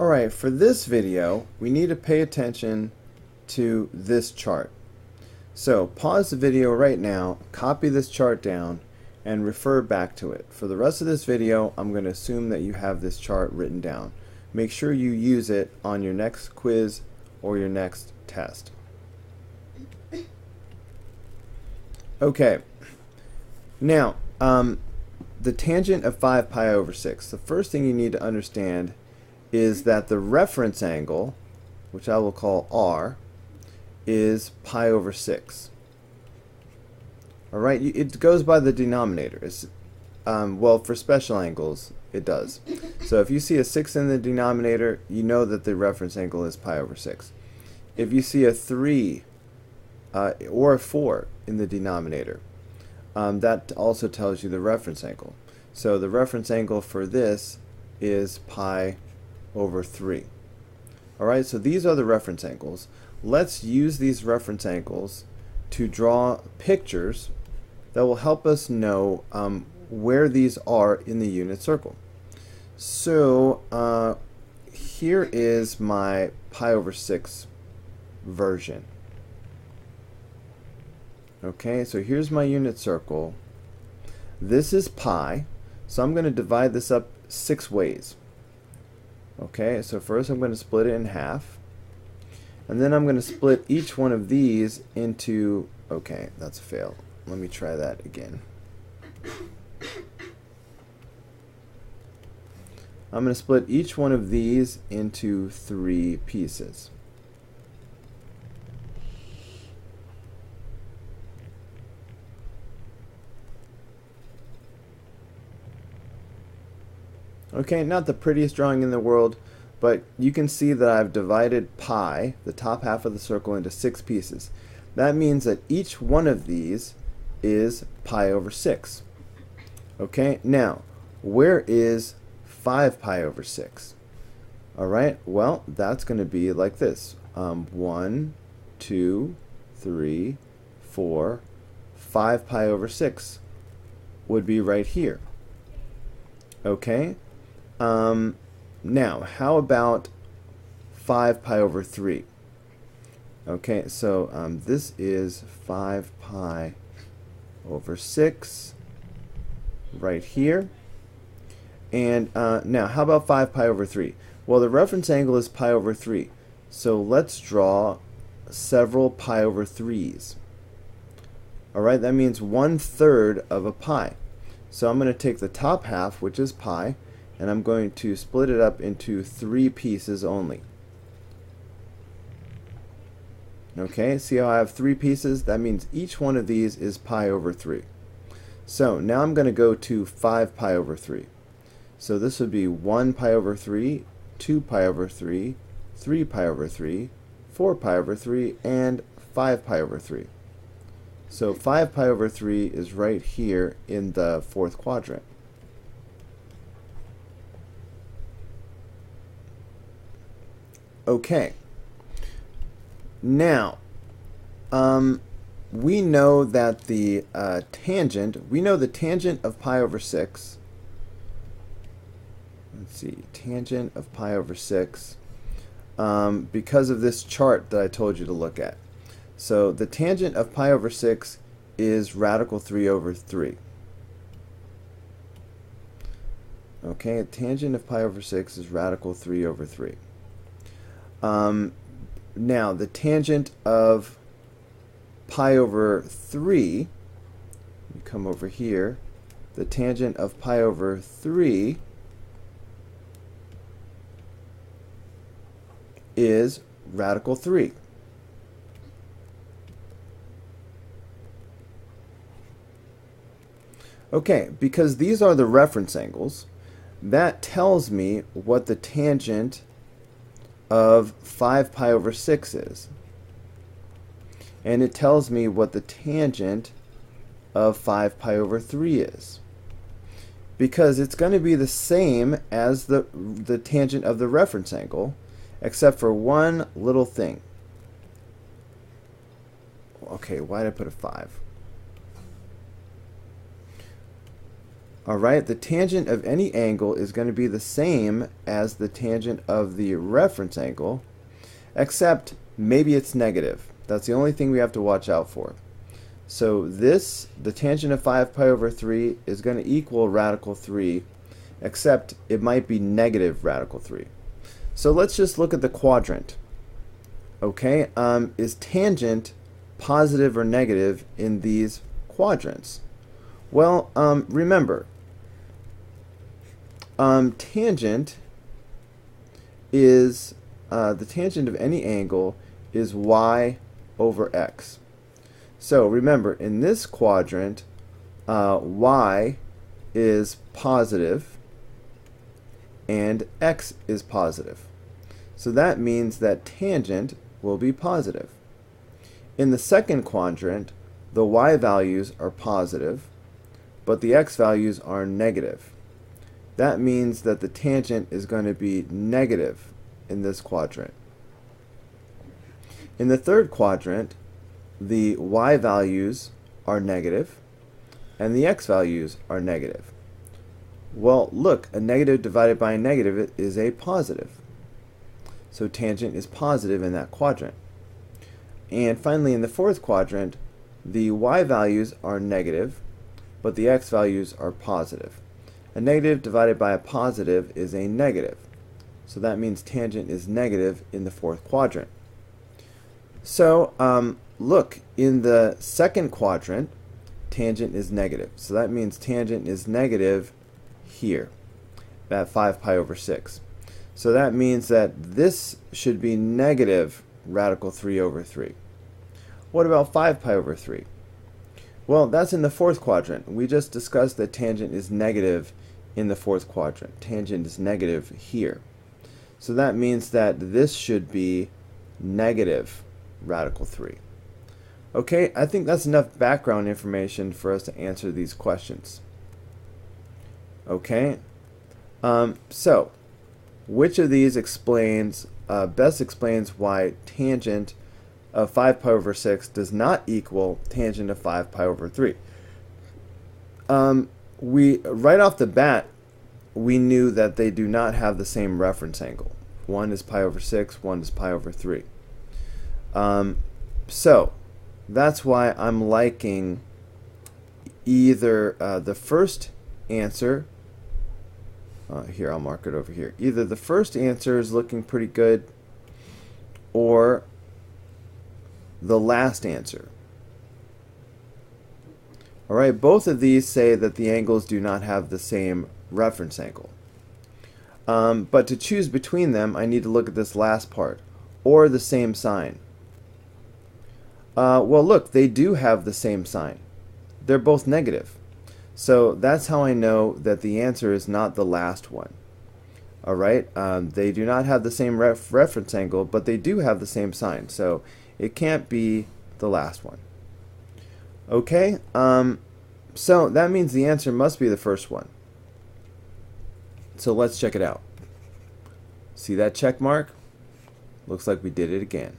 Alright, for this video, we need to pay attention to this chart. So pause the video right now, copy this chart down, and refer back to it. For the rest of this video, I'm going to assume that you have this chart written down. Make sure you use it on your next quiz or your next test. Okay, now the tangent of 5 pi over 6. The first thing you need to understand is that the reference angle, which I will call R, is pi over 6. Alright, it goes by the denominator. It's, well, for special angles, it does. So if you see a 6 in the denominator, you know that the reference angle is pi over 6. If you see a 3 or a 4 in the denominator, that also tells you the reference angle. So the reference angle for this is pi over 3. Alright, so these are the reference angles. Let's use these reference angles to draw pictures that will help us know where these are in the unit circle. So here is my pi over 6 version. Okay, so here's my unit circle. This is pi, so I'm going to divide this up 6 ways. Okay, so first I'm going to split it in half, and then I'm going to split each one of these into, okay, that's a fail. Let me try that again. I'm going to split each one of these into 3 pieces. Okay, not the prettiest drawing in the world, but you can see that I've divided pi, the top half of the circle, into 6 pieces. That means that each one of these is pi over 6. Okay, now, where is 5 pi over 6? Alright, well, that's going to be like this. 1, 2, 3, 4, 5 pi over 6 would be right here. Okay? Now, how about 5 pi over 3? Okay, so this is 5 pi over 6 right here. And now, how about 5 pi over 3? Well, the reference angle is pi over 3. So let's draw several pi over 3's. Alright, that means 1/3 of a pi. So I'm going to take the top half, which is pi, and I'm going to split it up into 3 pieces only. Okay, see how I have 3 pieces? That means each one of these is pi over 3. So now I'm going to go to 5 pi over 3. So this would be 1 pi over 3, 2 pi over 3, 3 pi over 3, 4 pi over 3, and 5 pi over 3. So 5 pi over 3 is right here in the 4th quadrant. Okay. Now, we know that the tangent of pi over 6. Let's see, tangent of pi over 6, because of this chart that I told you to look at. So the tangent of pi over 6 is radical 3 over 3. Okay, tangent of pi over 6 is radical 3 over 3. Now, the tangent of pi over 3, you come over here, the tangent of pi over 3 is radical 3. Okay, because these are the reference angles, that tells me what the tangent of 5 pi over 6 is. And it tells me what the tangent of 5 pi over 3 is. Because it's going to be the same as the tangent of the reference angle, except for one little thing. Okay, why did I put a 5? Alright, the tangent of any angle is going to be the same as the tangent of the reference angle, except maybe it's negative. That's the only thing we have to watch out for. So this, the tangent of 5 pi over 3, is going to equal radical 3, except it might be negative radical 3. So let's just look at the quadrant. Okay, is tangent positive or negative in these quadrants? Well, remember, tangent is, the tangent of any angle is y over x. So remember, in this quadrant, y is positive and x is positive. So that means that tangent will be positive. In the second quadrant, the y values are positive, but the x values are negative. That means that the tangent is going to be negative in this quadrant. In the third quadrant, the y values are negative and the x values are negative. Well, look, a negative divided by a negative is a positive. So tangent is positive in that quadrant. And finally, in the fourth quadrant, the y values are negative, but the x values are positive. A negative divided by a positive is a negative. So that means tangent is negative in the fourth quadrant. So look, in the second quadrant, tangent is negative. So that means tangent is negative here, at 5 pi over 6. So that means that this should be negative radical 3 over 3. What about 5 pi over 3? Well, that's in the fourth quadrant. We just discussed that tangent is negative in the fourth quadrant. Tangent is negative here. So that means that this should be negative radical 3. Okay, I think that's enough background information for us to answer these questions. Okay, so which of these explains, best explains why tangent of 5 pi over 6 does not equal tangent of 5 pi over 3? Right off the bat, we knew that they do not have the same reference angle. One is pi over 6, one is pi over 3. So that's why I'm liking either the first answer. Here, I'll mark it over here. Either the first answer is looking pretty good, or the last answer. Alright, both of these say that the angles do not have the same reference angle. But to choose between them, I need to look at this last part, or the same sign. Well, look, they do have the same sign. They're both negative. So that's how I know that the answer is not the last one. Alright, they do not have the same reference angle, but they do have the same sign. So it can't be the last one. Okay, so that means the answer must be the first one. So let's check it out. See that check mark? Looks like we did it again.